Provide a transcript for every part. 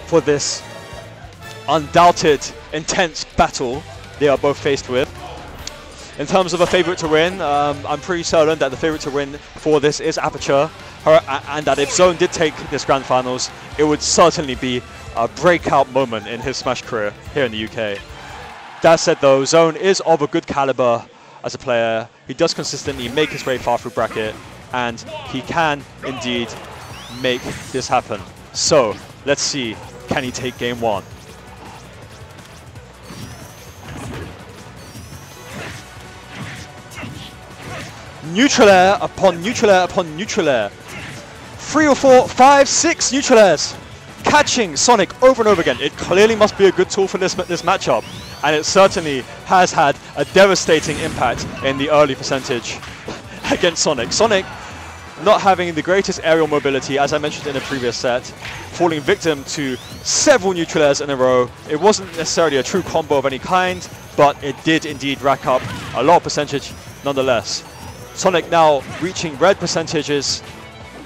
for this undoubted, intense battle they are both faced with. In terms of a favorite to win, I'm pretty certain that the favorite to win for this is Aperture, and that if Zone did take this Grand Finals, it would certainly be a breakout moment in his Smash career here in the UK. That said though, Zone is of a good caliber as a player. He does consistently make his way far through bracket, and he can indeed make this happen. So, let's see, can he take game one? Neutral air upon neutral air upon neutral air. 3 or 4, 5, 6 neutral airs. Catching Sonic over and over again. It clearly must be a good tool for this matchup. And it certainly has had a devastating impact in the early percentage against Sonic. Sonic not having the greatest aerial mobility, as I mentioned in a previous set, falling victim to several neutral airs in a row. It wasn't necessarily a true combo of any kind, but it did indeed rack up a lot of percentage nonetheless. Sonic now reaching red percentages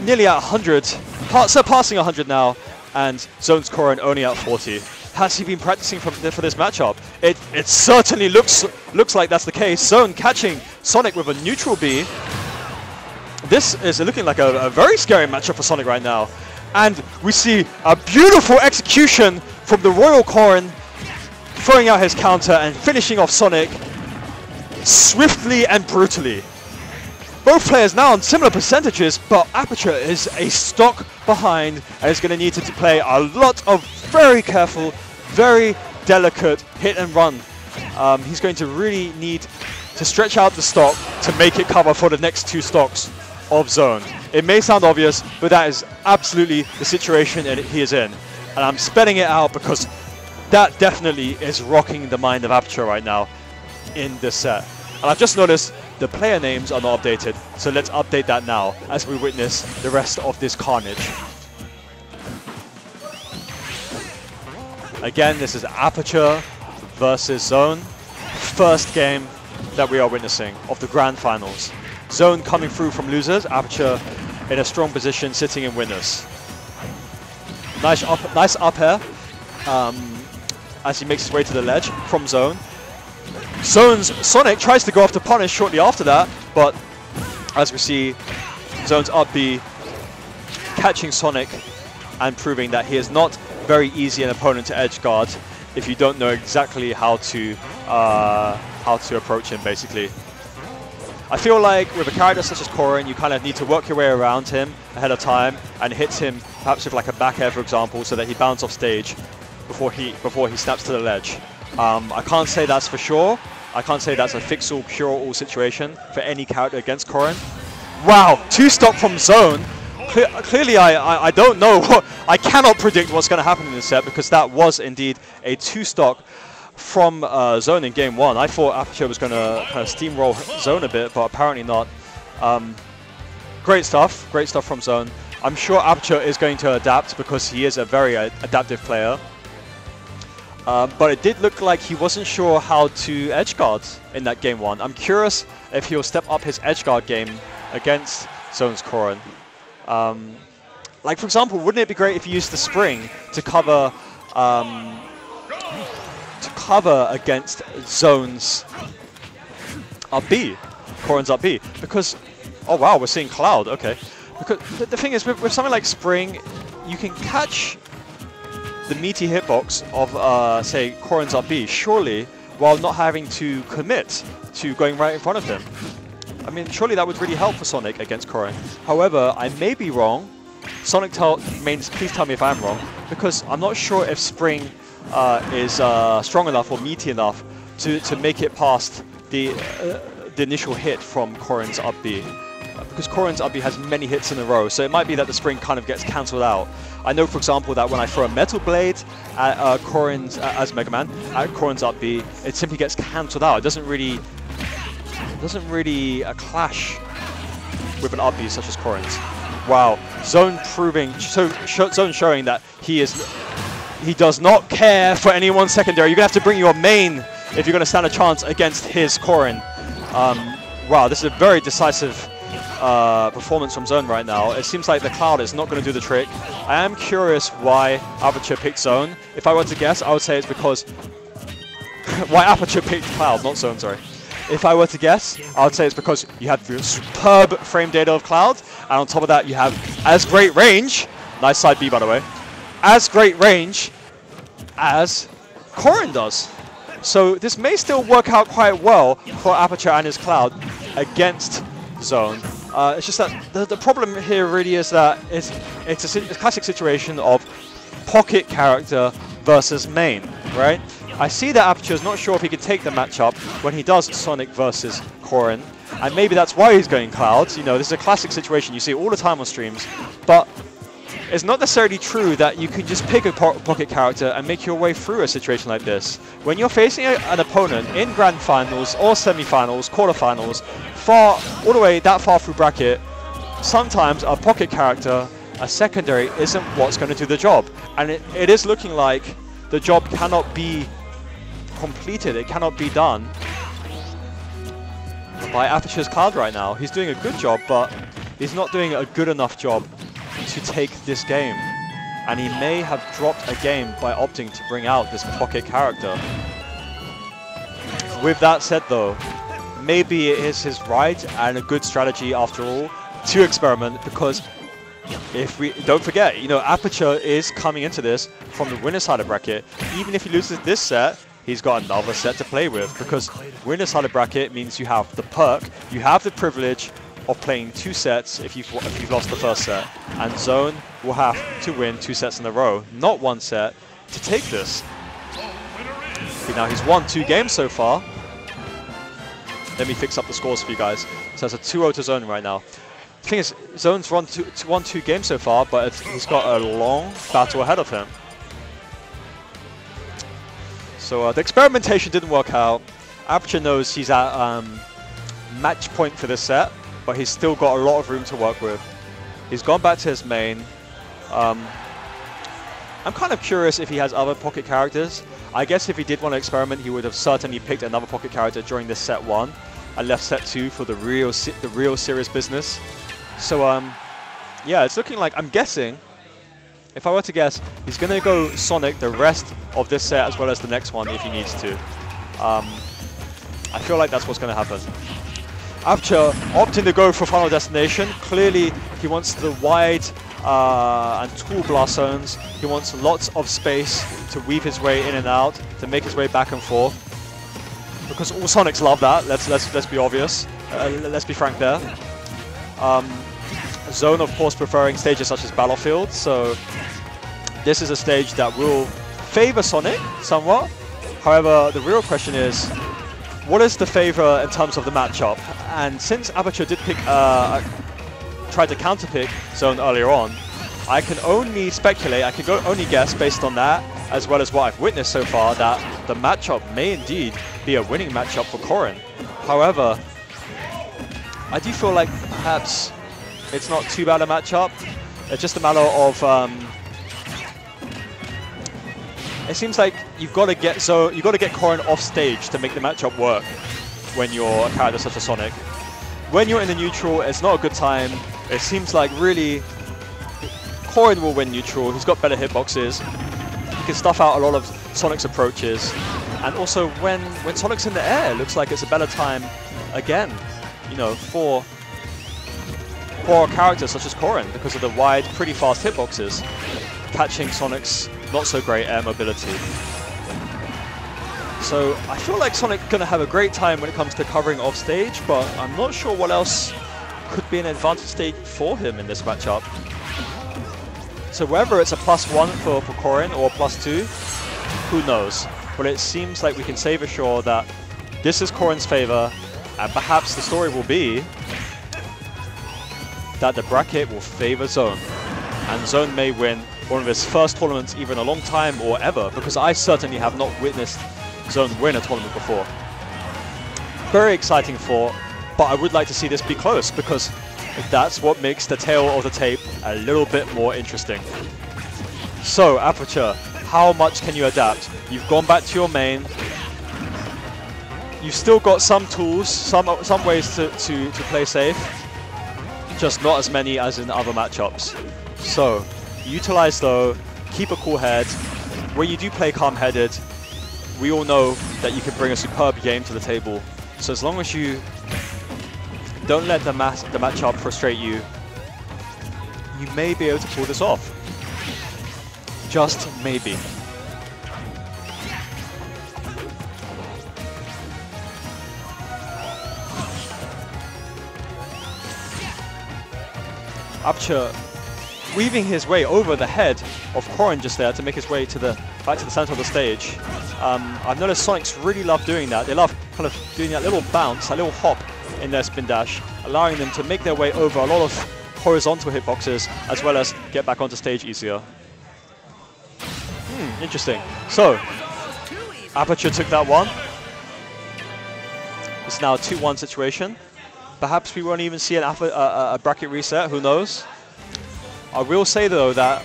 nearly at 100, surpassing 100 now, and Zone's Corrin only at 40. Has he been practicing for this matchup? It certainly looks like that's the case. Zone catching Sonic with a neutral B. This is looking like a very scary matchup for Sonic right now. And we see a beautiful execution from the Royal Corrin, throwing out his counter and finishing off Sonic swiftly and brutally. Both players now on similar percentages, but Aperture is a stock behind and is going to need to play a lot of very careful, very delicate hit and run. He's going to really need to stretch out the stock to make it cover for the next two stocks of Zone. It may sound obvious, but that is absolutely the situation he is in. And I'm spelling it out because that definitely is rocking the mind of Aperture right now in this set. And I've just noticed the player names are not updated, so let's update that now as we witness the rest of this carnage. Again, this is Aperture versus Zone. First game that we are witnessing of the Grand Finals. Zone coming through from losers, Aperture in a strong position sitting in winners. Nice up air as he makes his way to the ledge from Zone. Zone's Sonic tries to go off to punish shortly after that, but as we see, Zone's up B catching Sonic and proving that he is not very easy an opponent to edge guard if you don't know exactly how to approach him, basically. I feel like with a character such as Corrin, you kind of need to work your way around him ahead of time and hit him perhaps with like a back air, for example, so that he bounces off stage before he snaps to the ledge. I can't say that's for sure. I can't say that's a fix-all, cure-all situation for any character against Corrin. Wow, two stock from Zone. Clearly, I don't know. I cannot predict what's going to happen in this set because that was indeed a two stock from Zone in game one. I thought Aperture was going to kind of steamroll Zone a bit, but apparently not. Great stuff from Zone. I'm sure Aperture is going to adapt because he is a very adaptive player. But it did look like he wasn't sure how to edge guard in that game one. I'm curious if he'll step up his edge guard game against Zone's Corrin. Like for example, wouldn't it be great if he used the spring to cover against Zone's up B, Corrin's up B? Because oh wow, we're seeing Cloud. Okay, because the thing is with something like spring, you can catch the meaty hitbox of, say, Corrin's up B, surely, while not having to commit to going right in front of him. I mean, surely that would really help for Sonic against Corrin. However, I may be wrong. Sonic, please tell me if I'm wrong, because I'm not sure if Spring is strong enough or meaty enough to make it past the initial hit from Corrin's up B. Because Corrin's up B has many hits in a row, so it might be that the spring kind of gets cancelled out. I know, for example, that when I throw a Metal Blade at Corrin's, as Mega Man, at Corrin's up B, it simply gets cancelled out. It doesn't really clash with an up B such as Corrin's. Wow, Zone Zone showing that he does not care for anyone's secondary. You're gonna have to bring your main if you're gonna stand a chance against his Corrin. Wow, this is a very decisive performance from Zone right now. It seems like the Cloud is not going to do the trick. I am curious why Aperture picked Zone. If I were to guess, I would say it's because... why Aperture picked Cloud, not Zone, sorry. If I were to guess, I would say it's because you have the superb frame data of Cloud, and on top of that you have as great range, nice side B by the way, as great range as Corrin does. So this may still work out quite well for Aperture and his Cloud against Zone. It's just that the problem here really is that it's a classic situation of pocket character versus main, right? I see that Aperture is not sure if he can take the matchup when he does Sonic versus Corrin, and maybe that's why he's going Cloud. You know, this is a classic situation you see all the time on streams, but it's not necessarily true that you can just pick a pocket character and make your way through a situation like this. When you're facing an opponent in Grand Finals or Semi-Finals, Quarterfinals, all the way that far through bracket, sometimes a pocket character, a secondary, isn't what's going to do the job. And it is looking like the job cannot be completed, it cannot be done by Aperture's Cloud right now. He's doing a good job, but he's not doing a good enough job to take this game. And he may have dropped a game by opting to bring out this pocket character. With that said though, maybe it is his right and a good strategy after all to experiment, because if we don't forget, you know, Aperture is coming into this from the winner's side of bracket. Even if he loses this set, he's got another set to play with, because winner's side of bracket means you have the perk, you have the privilege of playing 2 sets if you've lost the first set, and Zone will have to win 2 sets in a row, not 1 set, to take this. Okay, now he's won 2 games so far. Let me fix up the scores for you guys. So it's a 2-0 to Zone right now. The thing is, Zone's won 2 games so far, but he's got a long battle ahead of him. So the experimentation didn't work out. Aperture knows he's at match point for this set, but he's still got a lot of room to work with. He's gone back to his main. I'm kind of curious if he has other pocket characters. I guess if he did want to experiment, he would have certainly picked another pocket character during this set 1 and left set 2 for the real serious business. So yeah, it's looking like, I'm guessing, if I were to guess, he's going to go Sonic the rest of this set as well as the next one if he needs to. I feel like that's what's going to happen. Aperture opting to go for Final Destination. Clearly, he wants the wide and tall blast zones. He wants lots of space to weave his way in and out, to make his way back and forth. Because all Sonics love that. Let's be obvious. Let's be frank there. Zone, of course, preferring stages such as Battlefield. So this is a stage that will favor Sonic somewhat. However, the real question is, what is the favor in terms of the matchup? And since Aperture did pick, tried to counterpick Zone earlier on, I can only speculate, I can only guess based on that, as well as what I've witnessed so far, that the matchup may indeed be a winning matchup for Corrin. However, I do feel like perhaps it's not too bad a matchup. It's just a matter of it seems like you've got to get Corrin off stage to make the matchup work when you're a character such as Sonic. When you're in the neutral, it's not a good time. It seems like really Corrin will win neutral. He's got better hitboxes. He can stuff out a lot of Sonic's approaches. And also when Sonic's in the air, it looks like it's a better time again, you know, for a character such as Corrin, because of the wide, pretty fast hitboxes, catching Sonic's not so great air mobility. So I feel like Sonic's going to have a great time when it comes to covering off stage, but I'm not sure what else could be an advantage state for him in this matchup. So whether it's a +1 for Corrin or +2, who knows? But it seems like we can say for sure that this is Corrin's favor, and perhaps the story will be that the bracket will favor Zone, and Zone may win one of his first tournaments either in a long time or ever, because I certainly have not witnessed Zone win a tournament before. Very exciting thought, but I would like to see this be close, because that's what makes the tail of the tape a little bit more interesting. So, Aperture, how much can you adapt? You've gone back to your main. You've still got some tools, some ways to play safe. just not as many as in other matchups. So, utilize though, keep a cool head. When you do play calm-headed, we all know that you can bring a superb game to the table. So as long as you don't let the matchup frustrate you, you may be able to pull this off. Just maybe. Aperture weaving his way over the head of Corrin just there to make his way to back to the center of the stage. I've noticed Sonics really love doing that. They love kind of doing that little bounce, that little hop in their spin dash, allowing them to make their way over a lot of horizontal hitboxes as well as get back onto stage easier. Interesting. So, Aperture took that one. It's now a 2-1 situation. Perhaps we won't even see a bracket reset, who knows? I will say though that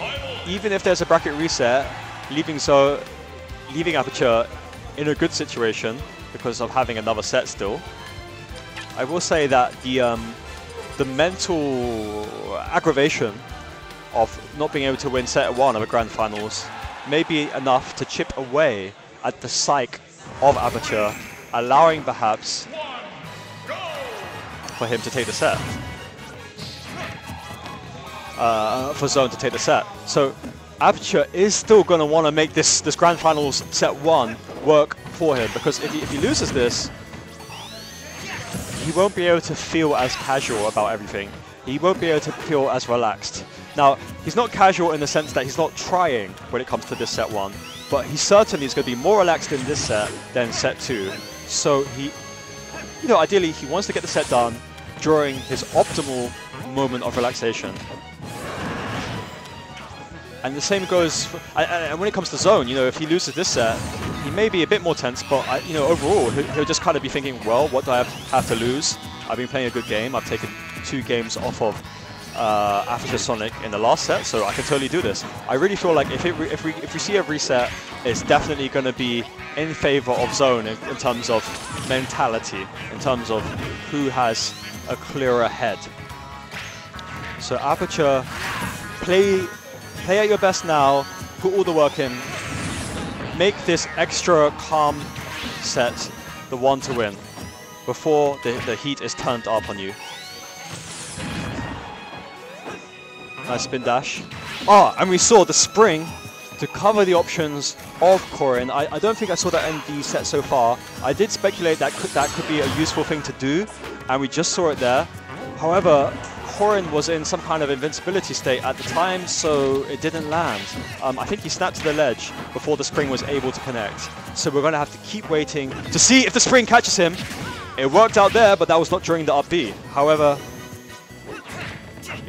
even if there's a bracket reset, leaving Aperture in a good situation because of having another set still, I will say that the mental aggravation of not being able to win set 1 of a grand finals may be enough to chip away at the psyche of Aperture, allowing perhaps for him to take the set. For Zone to take the set. So Aperture is still going to want to make this Grand Finals set 1 work for him, because if he loses this, he won't be able to feel as casual about everything. He won't be able to feel as relaxed. Now, he's not casual in the sense that he's not trying when it comes to this set 1, but he certainly is going to be more relaxed in this set than set 2. So he, ideally he wants to get the set done during his optimal moment of relaxation. And the same goes, and when it comes to Zone, if he loses this set, he may be a bit more tense, but overall, he'll just kind of be thinking, well, what do I have to lose? I've been playing a good game. I've taken 2 games off of Aperture Sonic in the last set, so I can totally do this. I really feel like if we see a reset, it's definitely going to be in favor of Zone in terms of mentality, in terms of who has a clearer head. So Aperture, play at your best now, put all the work in, make this extra calm set the one to win before the heat is turned up on you. Nice spin dash. And we saw the spring to cover the options of Corrin. I don't think I saw that in the set so far. I did speculate that could be a useful thing to do, and we just saw it there. However, Corrin was in some kind of invincibility state at the time, so it didn't land. I think he snapped to the ledge before the spring was able to connect. So we're going to have to keep waiting to see if the spring catches him. It worked out there, but that was not during the up B. However,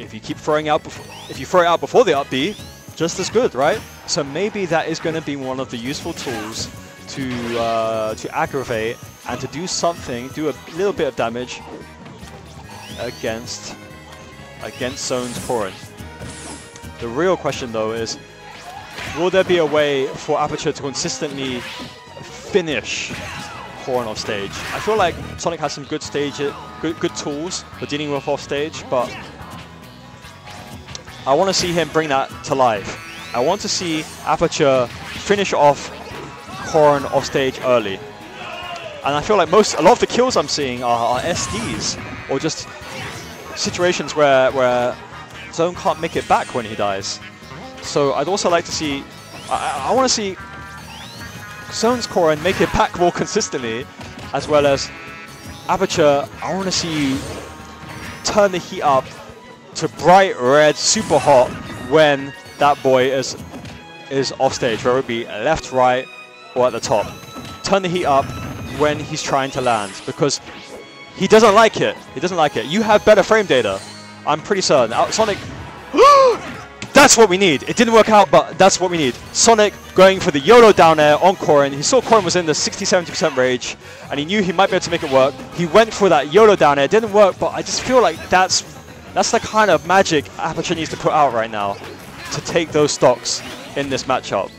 if you keep throwing out, if you throw it out before the up B, just as good, right? So maybe that is going to be one of the useful tools to aggravate and to do something, do a little bit of damage against Zone's Corrin. The real question though is, will there be a way for Aperture to consistently finish Corrin off stage? I feel like Sonic has some good tools for dealing with off stage, but I want to see him bring that to life. I want to see Aperture finish off Corrin off stage early. And I feel like a lot of the kills I'm seeing are SDs, or just situations where Zone can't make it back when he dies. So I'd also like to see, I want to see Zone's Corrin make it back more consistently, as well as Aperture. I want to see you turn the heat up to bright red, super hot when that boy is off stage, whether it be left, right, or at the top. Turn the heat up when he's trying to land, because he doesn't like it. He doesn't like it. You have better frame data, I'm pretty certain. Sonic, that's what we need. It didn't work out, but that's what we need. Sonic going for the YOLO down air on Corrin. He saw Corrin was in the 60-70% range, and he knew he might be able to make it work. He went for that YOLO down air. It didn't work, but I just feel like that's the kind of magic Aperture needs to put out right now to take those stocks in this matchup.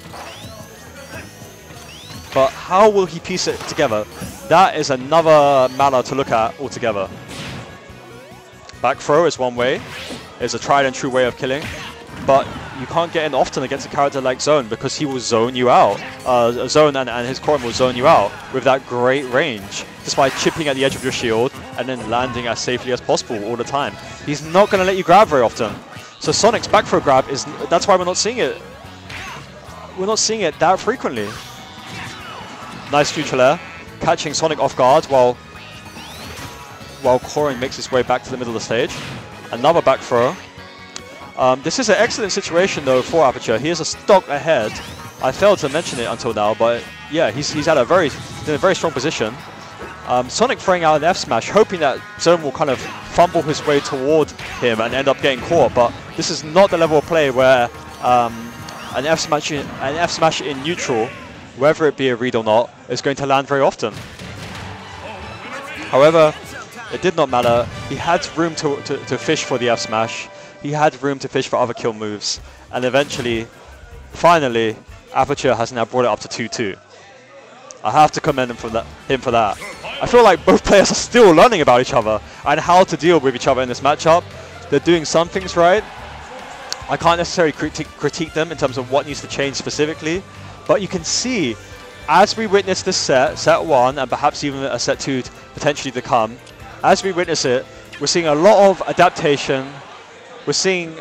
But how will he piece it together? That is another matter to look at altogether. Back throw is one way. It's a tried and true way of killing. But you can't get in often against a character like Zone because he will zone you out. Zone and his Corrin will zone you out with that great range, just by chipping at the edge of your shield and then landing as safely as possible all the time. He's not going to let you grab very often. So Sonic's back throw grab that's why we're not seeing it. We're not seeing it that frequently. Nice neutral air, catching Sonic off guard while Corrin makes his way back to the middle of the stage. Another back throw. This is an excellent situation though for Aperture. He is a stock ahead. I failed to mention it until now, but yeah, he's in a very strong position. Sonic throwing out an F smash, hoping that Zone will kind of fumble his way toward him and end up getting caught. But this is not the level of play where an F smash in neutral, whether it be a read or not, is going to land very often. However, it did not matter. He had room to fish for the F smash. He had room to fish for other kill moves, and eventually, finally, Aperture has now brought it up to 2-2. I have to commend him for that. I feel like both players are still learning about each other and how to deal with each other in this matchup. They're doing some things right. I can't necessarily critique them in terms of what needs to change specifically, but you can see, as we witness this set 1, and perhaps even a set 2 potentially to come, as we witness it, we're seeing a lot of adaptation. We're seeing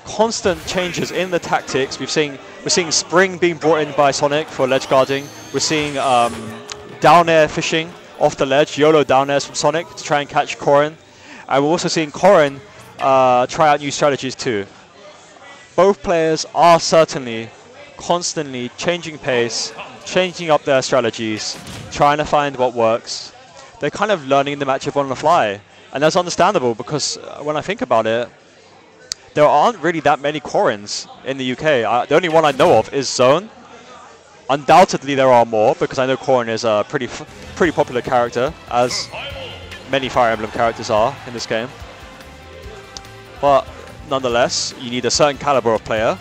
constant changes in the tactics. We're seeing Spring being brought in by Sonic for ledge guarding. We're seeing down air fishing off the ledge, YOLO down airs from Sonic to try and catch Corrin. And we're also seeing Corrin try out new strategies too. Both players are certainly constantly changing pace, changing up their strategies, trying to find what works. They're kind of learning the matchup on the fly. And that's understandable because when I think about it, there aren't really that many Corrins in the UK. The only one I know of is Zone. Undoubtedly there are more because I know Corrin is a pretty popular character, as many Fire Emblem characters are in this game. But nonetheless, you need a certain caliber of player,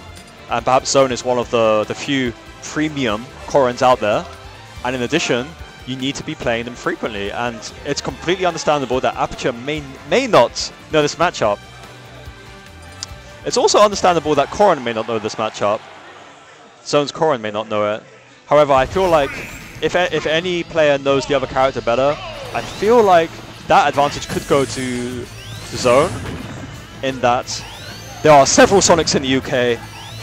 and perhaps Zone is one of the few premium Corrins out there. And in addition, you need to be playing them frequently, and it's completely understandable that Aperture may not know this matchup. It's also understandable that Corrin may not know this matchup. Zone's Corrin may not know it. However, I feel like if any player knows the other character better, I feel like that advantage could go to Zone, in that there are several Sonics in the UK,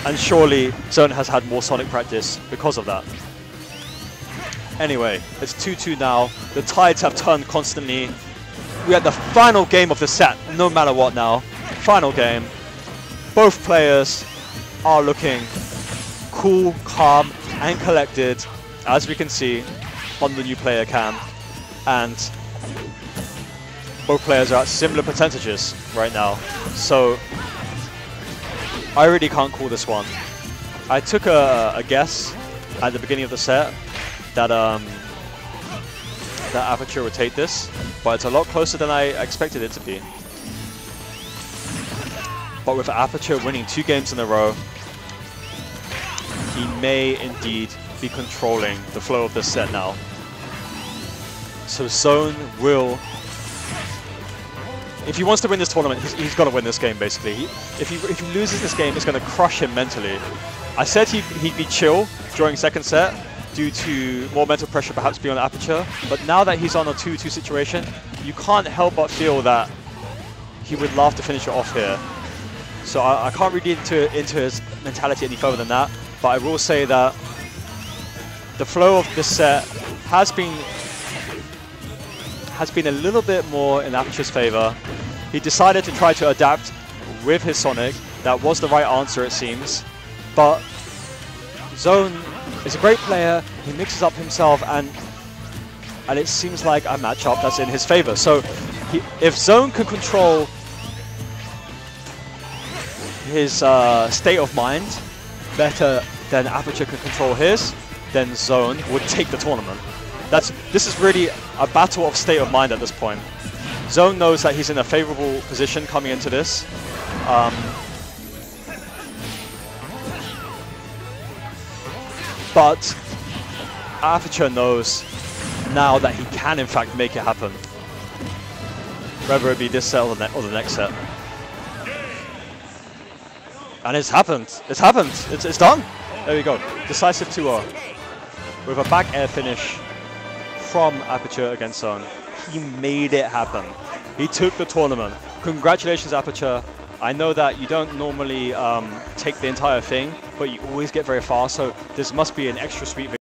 and surely Zone has had more Sonic practice because of that. Anyway, it's 2-2 now. The tides have turned constantly. We're at the final game of the set, no matter what now. Final game. Both players are looking cool, calm, and collected, as we can see on the new player cam. And both players are at similar percentages right now. So I really can't call this one. I took a guess at the beginning of the set that Aperture would take this, but it's a lot closer than I expected it to be. But with Aperture winning 2 games in a row, he may indeed be controlling the flow of this set now. So Zone will, if he wants to win this tournament, he's got to win this game basically. If he loses this game, it's going to crush him mentally. I said he'd be chill during second set, due to more mental pressure perhaps beyond Aperture, but now that he's on a 2-2 situation, you can't help but feel that he would love to finish it off here. So I can't read into his mentality any further than that, but I will say that the flow of this set has been a little bit more in Aperture's favor. He decided to try to adapt with his Sonic. That was the right answer, it seems, but Zone is a great player. He mixes up himself, and it seems like a matchup that's in his favor. So if Zone can control his state of mind better than Aperture can control his, then Zone would take the tournament. This is really a battle of state of mind at this point. Zone knows that he's in a favorable position coming into this. But Aperture knows now that he can in fact make it happen. whether it be this set or the next set. And it's happened. It's happened. It's done. There we go. Decisive 2-0 with a back air finish from Aperture against Son. He made it happen. He took the tournament. Congratulations, Aperture. I know that you don't normally take the entire thing, but you always get very far, so this must be an extra sweet victory.